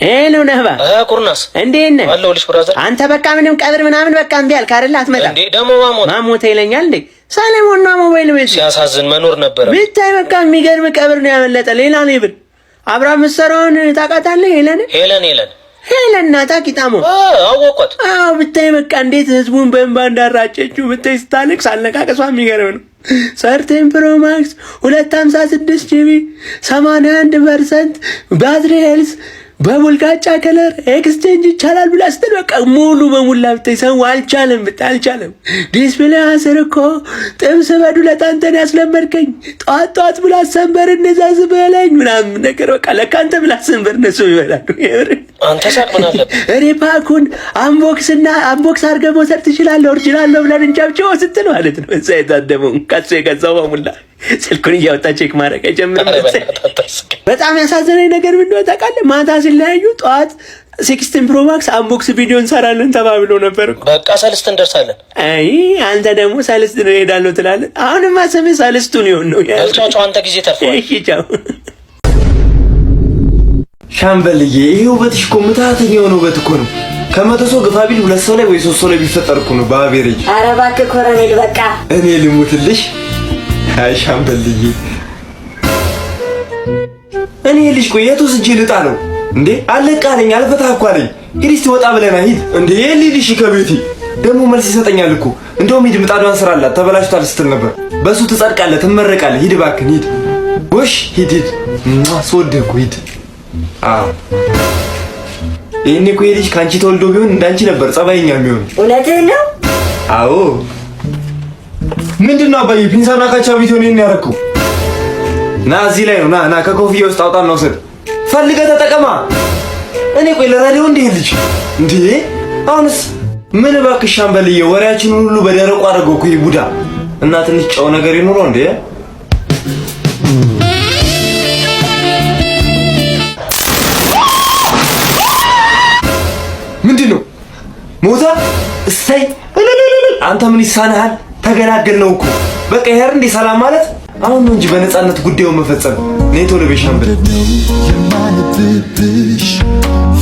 ሄሎ ነህባ ኩርናስ እንዴት ነህ? አለሁልሽ ብራዘር። አንተ በቃ ምንም ቀብር ምናምን በቃ እምቢ አልክ አይደል? አትመጣም እንዴ? ደግሞ ማሞት ይለኛል እንዴ? ሰለሞን ነው ሞባይል ቤት ሲያሳዝን መኖር ነበር። ብታይ በቃ የሚገርም ቀብር ነው ያመለጠ። ሌላ ነው ይብል አብርሃም ሰራውን ታውቃታለህ? ሄለን ናታ ቂጣሞ አወቋት። አዎ ብታይ በቃ እንዴት ህዝቡን በእንባ እንዳራጨችው ብታይ ስታለቅስ አለቃቀሷ የሚገርም ነው። ሰርቴን ፕሮ ማክስ 256 ጂቢ 81% ባትሪ ሄልስ በሙልጋጫ ከለር ኤክስቼንጅ ይቻላል ብላ ስትል በቃ ሙሉ በሙላ ብታይ ሰው አልቻለም አልቻለም። ዲስፕሌይ አስር እኮ ጥብስ በዱለት አንተን ያስለመድከኝ ጧት ብላ ሰንበር እንደዛ ዝበለኝ ምናምን ነገር በቃ ለካ አንተ ብላ ሰንበር እነሱ ይበላሉ። አንተ ሳቅምን አለብህ። እኔ ፓኩን አንቦክስ አድርገህ መውሰድ ትችላለህ ኦሪጂናል ነው ብለን እንጫብጨው ስትል ማለት ነው። እዛ የታደመው ካሱ የገዛው በሙላ ስልኩን እያወጣ ቼክ ማድረግ አይጀምርም። በጣም ያሳዘነኝ ነገር ምን እንደሆነ ታውቃለህ? ማታ ሲለያዩ ጠዋት 16 ፕሮ ማክስ አንቦክስ ቪዲዮ እንሰራለን ተባብሎ ነበር። በቃ ሰልስት እንደርሳለን። አይ አንተ ደግሞ ሰልስት ነው እሄዳለሁ ትላለህ። አሁንማ ስምህ ሰልስቱን ይሆን ነው ያልቻው። አንተ ጊዜ ተርፏል። እሺ ቻው ሻምበልዬ። ይሄ ውበትሽ እኮ ምታተኛ የሆነ ውበት እኮ ነው። ከመቶ ሰው ግፋ ቢል 2 ሰው ላይ ወይ 3 ሰው ላይ ቢፈጠር እኮ ነው በአቬሬጅ። ኧረ እባክህ ኮሎኔል በቃ እኔ ልሙትልሽ። አይ ሻምበልዬ እኔ ልጅ ቆይ የቱ ስጄ ልጣ ነው እንዴ? አለቃለኝ አልፈታህ እኮ አለኝ። ሂድ እስቲ ወጣ ብለና ሂድ እንዴ ልልሽ ከቤቴ ደግሞ መልስ ይሰጠኛል እኮ። እንደውም ሂድ ምጣዷን ስራላት ተበላሽቷል ስትል ነበር። በሱ ትጸድቃለህ ትመረቃለህ። ሂድ እባክህ ሂድ። ጎሽ ሂድ ስወድህ እኮ ሂድ። አዎ ይሄኔ እኮ ልጅ ካንቺ ተወልዶ ቢሆን እንዳንቺ ነበር ጸባይኛ የሚሆን። እውነትህን ነው? አዎ ምንድነው አባዬ ፒንሳና ካቻ ቪዲዮ ነው ያደረኩ። ና እዚህ ላይ ነው ና ከኮፍያ ውስጥ አውጣና ወሰድ ፈልገህ ተጠቀማ። እኔ ቆይ ለራዲዮ እንዴ ልጅ እንዴ አሁንስ ምን እባክሽ ሻምበልዬ ወሬያችንን ሁሉ በደረቁ አድርገው እኮ ይቡዳ እና ትንሽ ጨው ነገር ይኖረው እንዴ? ምንድነው ሞታ እሰይ አንተ ምን ይሳናሃል? ተገላገልነው እኮ በቃ ይሄር እንደ ሰላም ማለት አሁን ነው እንጂ በነፃነት ጉዳዩን መፈጸም ነይ ቶሎ በሻምበል የማይብሽ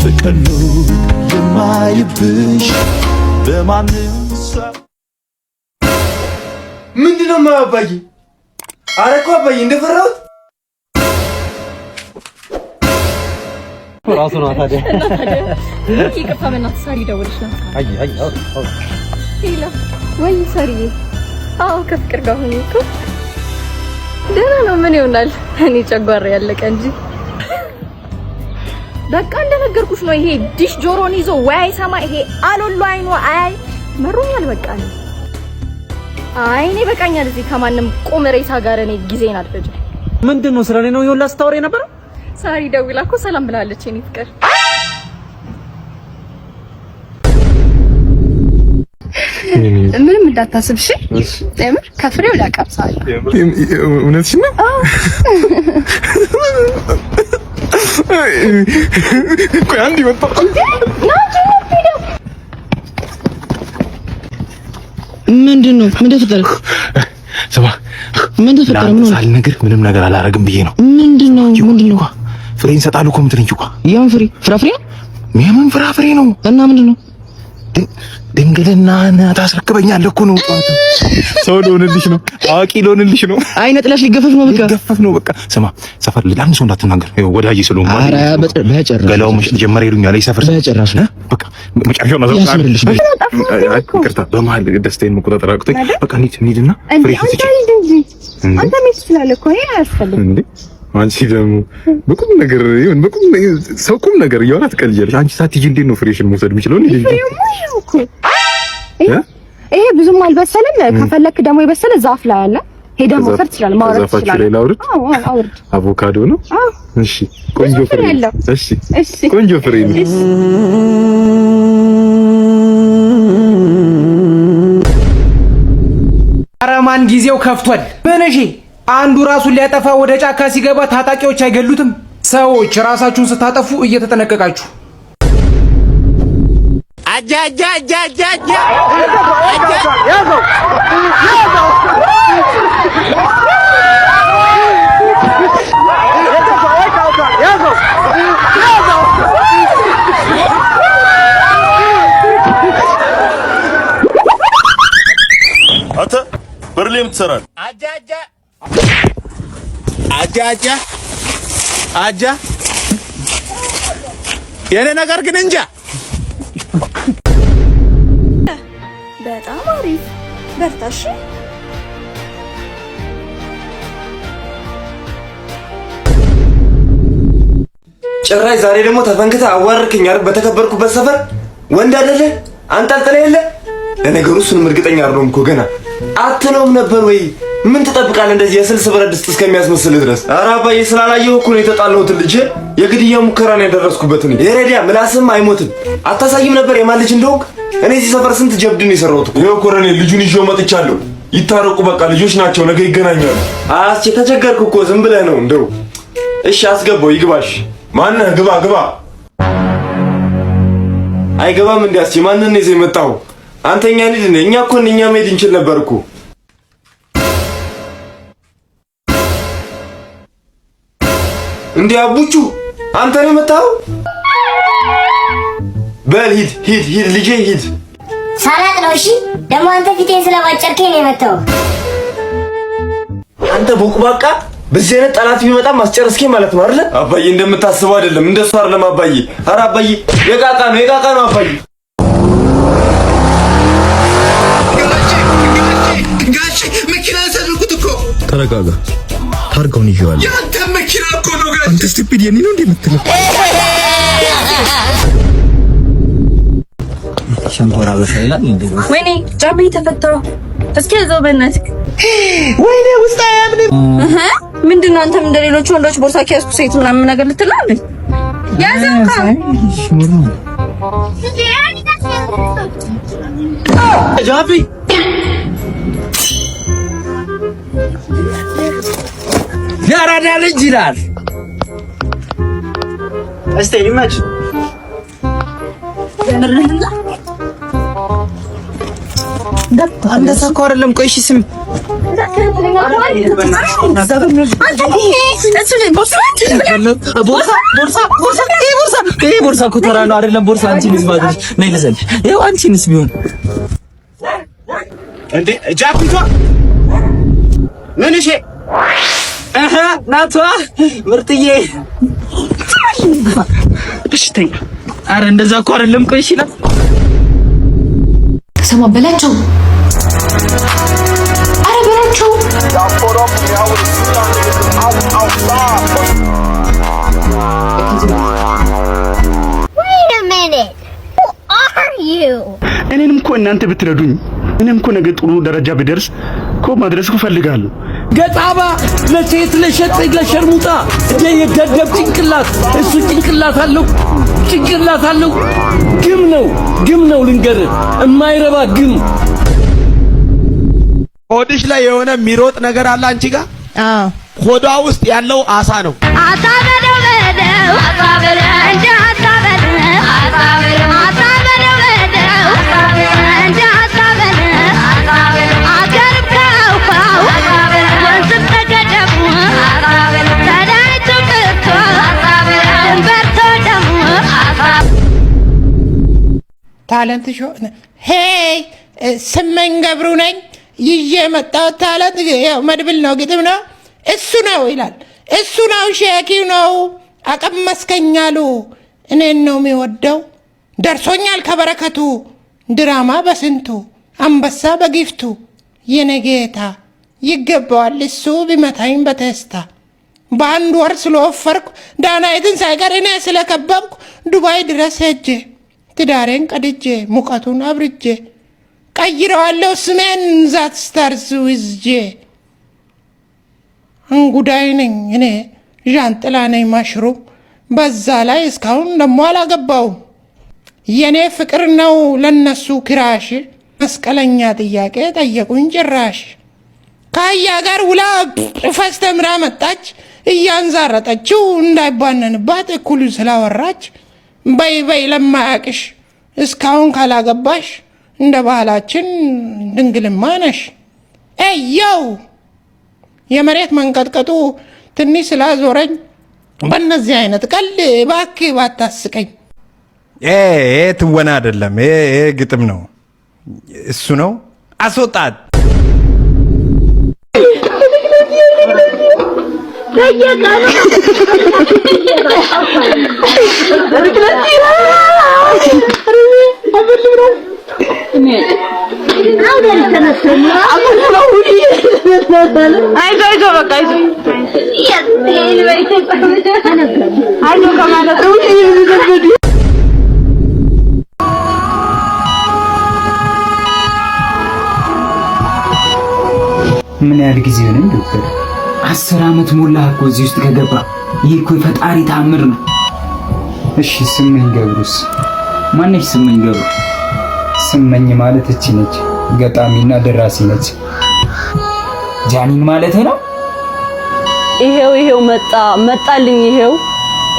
ፍቅር ነው የማይብሽ በማንም ምንድነው ማባዬ? ኧረ እኮ አባዬ እንደፈራሁት ራሱ ነው ታዲያ ይቅርታ በእናትህ ሳሪ ደውልሽ ነው። አይ ሄሎ ወይ ሳሪዬ። አዎ ከፍቅር ጋር ሆኜ እኮ ደህና ነው። ምን ይሆናል እኔ ጨጓራ ያለቀ እንጂ በቃ እንደነገርኩሽ ነው። ይሄ ዲሽ ጆሮን ይዞ ወይ አይሰማ ይሄ አሎሎ አይኑ አይ መሮኛል። በቃ አይ እኔ በቃኛል። እዚህ ከማንም ቁም ሬሳ ጋር እኔ ጊዜን አልፈጅም። ምንድነው ስለኔ ነው ይሁን ላስታወሪ ነበር። ሳሪ ደውላ እኮ ሰላም ብላለች። እኔ ፍቅር ምንም እንዳታስብ እሺ። ለምን ከፍሬው ላቀምሳለሁ። እውነትሽ ነው? ቆይ አንዴ ወጣ ምንድነው? ምን ተፈጠረ? ሰባ ምን ተፈጠረ? ምንም ነገር አላረግም ብዬ ነው። ምንድነው? ፍሬን ሰጣሉ እኮ የምትለኝ እኮ ያን ፍራፍሬ ምን ፍራፍሬ ነው? እና ምንድነው? ድንግልና ታስረክበኛለህ እኮ ነው። ሰው ልሆንልሽ ነው። አዋቂ ልሆንልሽ ነው። አይነ ጥላሽ ሊገፈፍ ነው። በቃ ሊገፈፍ ነው። በቃ ስማ፣ ሰፈር ለአንድ ሰው እንዳትናገር። ወዳጅ ስለሆነ ኧረ በጭራሽ ገላው መሽጥ ጀመረ ይሉኛል። ሰፈር በጭራሽ ነው። በቃ መጨረሻው ነው። ያስምርልሽ። ይቅርታ በመሀል ደስታዬን መቆጣጠር አቅቶኝ በቃ እንሂድና ፍሬ ትጭ አንተ ምን ትላለህ እኮ ይሄ አያስፈልግም እንዴ? አንቺ ደግሞ በቁም ነገር ይሁን በቁም ሰው ቁም ነገር እያወራ ትቀልጃለሽ። አንቺ ሳትሄጂ እንዴት ነው ፍሬሽን መውሰድ የምችለው? ይሄ ብዙም አልበሰለም። ከፈለክ ደግሞ የበሰለ ዛፍ ላይ አለ። ሄደህ መውሰድ ትችላለህ። ማውረድ ትችላለህ። አዎ አውርድ። አቮካዶ ነው። እሺ ቆንጆ ፍሬ። እሺ ቆንጆ ፍሬ ነው። አረማን ጊዜው ከፍቷል። በነሺ አንዱ ራሱን ሊያጠፋ ወደ ጫካ ሲገባ ታጣቂዎች አይገሉትም። ሰዎች ራሳችሁን ስታጠፉ እየተጠነቀቃችሁ ትሰራለህ? አጃ የኔ ነገር ግን እንጃ። በጣም አሪፍ በርታሽ። ጭራሽ ዛሬ ደግሞ ተፈንክተ አዋርከኝ አይደል? በተከበርኩበት ሰፈር ወንድ አይደለ አንጠልጥለህ የለ። ለነገሩ እሱንም እርግጠኛ አይደለሁም እኮ ገና አትለውም ነበር ወይ? ምን ትጠብቃለህ እንደዚህ የስልስ ብረት ድስት እስከሚያስመስል ድረስ? ኧረ አባዬ ስላላየሁ እኮ ነው የተጣላሁት ልጅ። የግድያ ሙከራ ነው ያደረስኩበት እኔ። የረዲያ ምላስም አይሞትም። አታሳይም ነበር የማን ልጅ እንደሆንክ? እኔ እዚህ ሰፈር ስንት ጀብድ ነው የሰራሁት። ይኸው ኮሎኔል ልጁን ይዤው መጥቻለሁ። ይታረቁ በቃ ልጆች ናቸው፣ ነገ ይገናኛሉ። አስቼ ተቸገርኩ እኮ ዝም ብለህ ነው እንደው። እሺ አስገባው ይግባሽ። ማነህ? ግባ ግባ። አይገባም እንዴ? አስቼ ማንን ነው ይዘህ የመጣኸው? አንተኛ ልጅ ነህ። እኛ እኮ እኛ መሄድ እንችል ነበር እኮ። እንዴ አቡቹ አንተ ነው የመጣኸው? በል ሂድ ሂድ ሂድ ልጄ ሂድ። ሳላቅ ነው። እሺ ደግሞ አንተ ፊቴን ስለማጨርከኝ ነው የመጣው። አንተ ቦቅባቃ በዚህ አይነት ጠላት ቢመጣ ማስጨረስከኝ ማለት ነው አይደል? አባዬ እንደምታስበው አይደለም፣ እንደሱ አይደለም አባዬ። ኧረ አባዬ የቃቃ ነው አባዬ። ጋሼ መኪና ሰልኩት እኮ። ተረጋጋ። ታርጋውን ይዤዋለሁ። ያንተ መኪና እኮ ነው ጋሼ። አንተ ስቱፒድ የኔ ነው እንዴ የምትለው? ሸንኮራ በሻይላል እንዴ? ወይኔ ጫሜ ተፈተው። እስኪ ያዘው በእናትህ። ወይኔ ውስጥ አያምንም። ምንድነው አንተም እንደሌሎች ወንዶች ቦርሳ ኪያስኩ ሴት ምናምን ነገር ልትላል? ያዘው ጃቢ ያራዳ ልጅ ይላል። እስቲ ይመች እንደዛ እኮ አይደለም። ቆይ እሺ ስም ቦርሳ እኮ ተራ ነው አይደለም? ቦርሳ አንቺንስ ማለት ነይ ልዘልሽ። ይኸው አንቺንስ ቢሆን እንዴ ጃፒቷ ምን እሺ ናቷ ምርጥዬ። እሺ ተኝ። አረ እንደዛ እኮ አይደለም። ቆይ እሺ ናት ሰማ በላቸው። አረ በላቸው። Wait a minute. Who are you? እኔንም እኮ እናንተ ብትረዱኝ እኔም እኮ ነገ ጥሩ ደረጃ ብደርስ እኮ ማድረስ እፈልጋለሁ። ገጣባ ለሴት ለሸጠኝ ለሸርሙጣ የደደብ ጭንቅላት እሱ ጭንቅላት አለው። ግም ነው ልንገርህ፣ የማይረባ ግም። ሆድሽ ላይ የሆነ የሚሮጥ ነገር አለ አንቺ ጋር? አዎ። ሆዷ ውስጥ ያለው አሳ ነው። ታለንት ሾ ሄይ ስመኝ ገብሩ ነኝ። ይዤ የመጣሁት ታለንት ያው መድብል ነው፣ ግጥም ነው። እሱ ነው ይላል። እሱ ነው ሼኪው ነው አቀመስከኛሉ። እኔን ነው የሚወደው ደርሶኛል ከበረከቱ። ድራማ በስንቱ አንበሳ በጊፍቱ። የኔ ጌታ ይገባዋል እሱ ቢመታኝ በቴስታ። በአንድ ወር ስለወፈርኩ ዳናይትን ሳይቀር እኔ ስለከበብኩ ዱባይ ድረስ ሄጄ ትዳሬን ቀድጄ ሙቀቱን አብርጄ ቀይረዋለሁ ስሜን ዛት ስታርዝ ውዝጄ። እንጉዳይ ነኝ እኔ ዣንጥላ ነኝ ማሽሩም። በዛ ላይ እስካሁን ደሞ አላገባውም። የኔ ፍቅር ነው ለነሱ ክራሽ። መስቀለኛ ጥያቄ ጠየቁኝ ጭራሽ። ከአያ ጋር ውላ ፈስተምራ መጣች እያንዛረጠችው እንዳይባነንባት እኩሉ ስላወራች። በይ ለማያቅሽ እስካሁን ካላገባሽ እንደ ባህላችን ድንግልማ ነሽ። ኤየው የመሬት መንቀጥቀጡ ትንሽ ስላዞረኝ በእነዚህ አይነት ቀልድ እባክህ ባታስቀኝ። ትወና አይደለም፣ ግጥም ነው። እሱ ነው አስወጣት። ምን ያህል ጊዜ ሆነ ዶክተር? 10 ዓመት ሞላህ እኮ እዚህ ውስጥ ከገባ። ይህ እኮ የፈጣሪ ታምር ነው። እሺ ስመኝ ገብሩስ? ማነች ስመኝ ገብሩ? ስመኝ ማለት እቺ ነች፣ ገጣሚና ደራሲ ነች። ጃኒን ማለት ነው። ይሄው መጣልኝ። ይሄው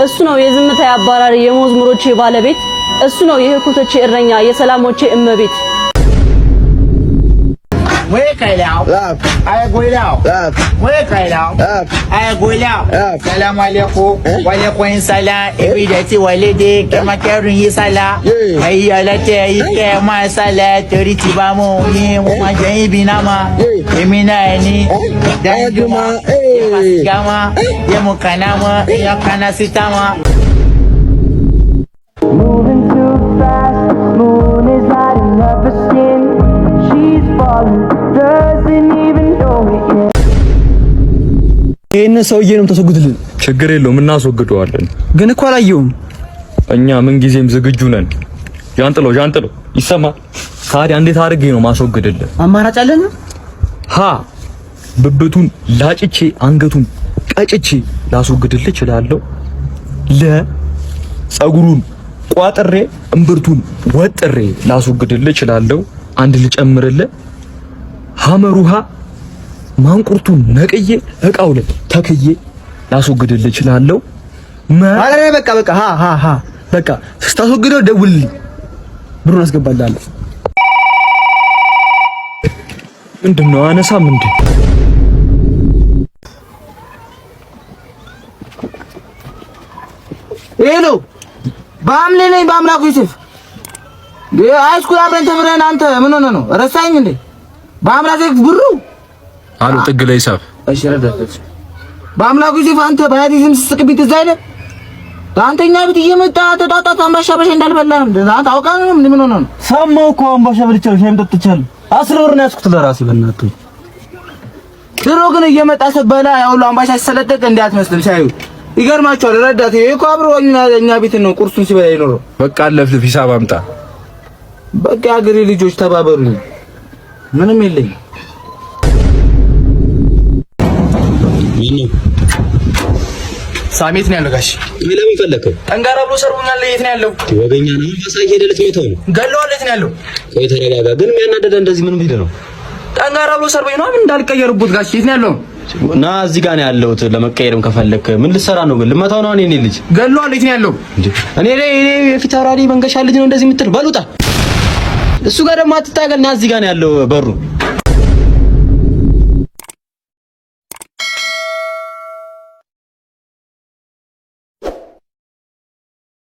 እሱ ነው የዝምታ አባራሪ፣ የመዝሙሮቼ ባለቤት። እሱ ነው የህኩቶቼ እረኛ፣ የሰላሞቼ እመቤት። Salamu alaikum wa alaikum salam ibi da ti wale de kama kerun yi sala ayi alate yi ke ma sala torí tí bá mo yin mo ma je yin bi na ma èmi náà ni danjuma gama ye mo kana ma ya kana sitama. Moving too fast, moon is lighting up her skin. She's falling, doesn't even know it yet. ይሄን ሰውዬ ነው ተሰጉድልን። ችግር የለውም እናስወግደዋለን። ግን እኮ አላየውም። እኛ ምን ጊዜም ዝግጁ ነን። ጃንጥሎ ይሰማ። ታዲያ እንዴት አድርጌ ነው ማስወግድልህ? አማራጭ አለን? ብብቱን ላጭቼ አንገቱን ቀጭቼ ላስወግድልህ እችላለሁ። ጸጉሩን ቋጥሬ እምብርቱን ወጥሬ ላስወግድልህ እችላለሁ። አንድ ልጨምርልህ። ሐመሩሃ ማንቁርቱን ነቅዬ እቃው ላይ ተክዬ ላስወግድልህ እችላለሁ። አረ በቃ በቃ ስታስወግደው ደውልልኝ፣ ብሩን አስገባልሃለሁ። ምንድነው አነሳም እንዴ? ሄሎ በአምሌ ነኝ፣ በአምላኩ ዩሱፍ ሃይስኩል አብረን ተምረን አንተ ምን ሆነ ነው ረሳኝ እንዴ? በአምላኩ ዩሱፍ ብሩ አሉ ጥግ ላይ ሳብ። እሺ ረዳት በአምላኩ ዩሱፍ አንተ በያዲዝም ስትስቅብኝ ትዝ አይደል? አንተኛ ቤት እየመጣ ተጣጣት አምባሻ በሻ እንዳልበላህ አንተ አውቃ ነው ምን ሆነ ነው? ሰማሁ እኮ አምባሻ በልቻለሁ፣ ሻይም ጠጥቻለሁ። 10 ብር ነው ያዝኩት ለራሴ በእናትህ። ድሮ ግን እየመጣ ስትበላ ያው ሁሉ አምባሻ ሲሰለጠቅ እንዴ አትመስልም ሳዩ። ይገርማቸዋል። ረዳት ይሄ እኮ አብሮ እኛ ቤት ነው ቁርሱን ሲበላ ይኖረው። በቃ አለፍልፍ ሂሳብ አምጣ። በቃ አገሬ ልጆች ተባበሩኝ። ምንም የለኝም። ሳሜት ነው ያለው ጋሽ። ለምን ፈለከው? ጠንጋራ ብሎ ሰርቦኛል። የት ነው ያለው? ወገኛ ነው ማሳይ ሄደለት ሞተው ነው ገለዋል። የት ነው ያለው? ቆይ ተረጋጋ። ግን የሚያናደደ እንደዚህ ምን ቢል ነው? ጠንጋራ ብሎ ሰርቦኝ ነው። ምን እንዳልቀየርቡት ጋሽ። የት ነው ያለው? እና እዚህ ጋር ነው ያለሁት። ለመቀየርም ከፈለክ ምን ልትሰራ ነው? ግን ልመታው ነው እኔ ልጅ ገለዋል። የት ነው ያለው? እኔ የፊት አውራሪ መንገሻ ልጅ ነው እንደዚህ የምትል በሉጣ። እሱ ጋር ደግሞ አትታገል። እና እዚህ ጋር ነው ያለው በሩ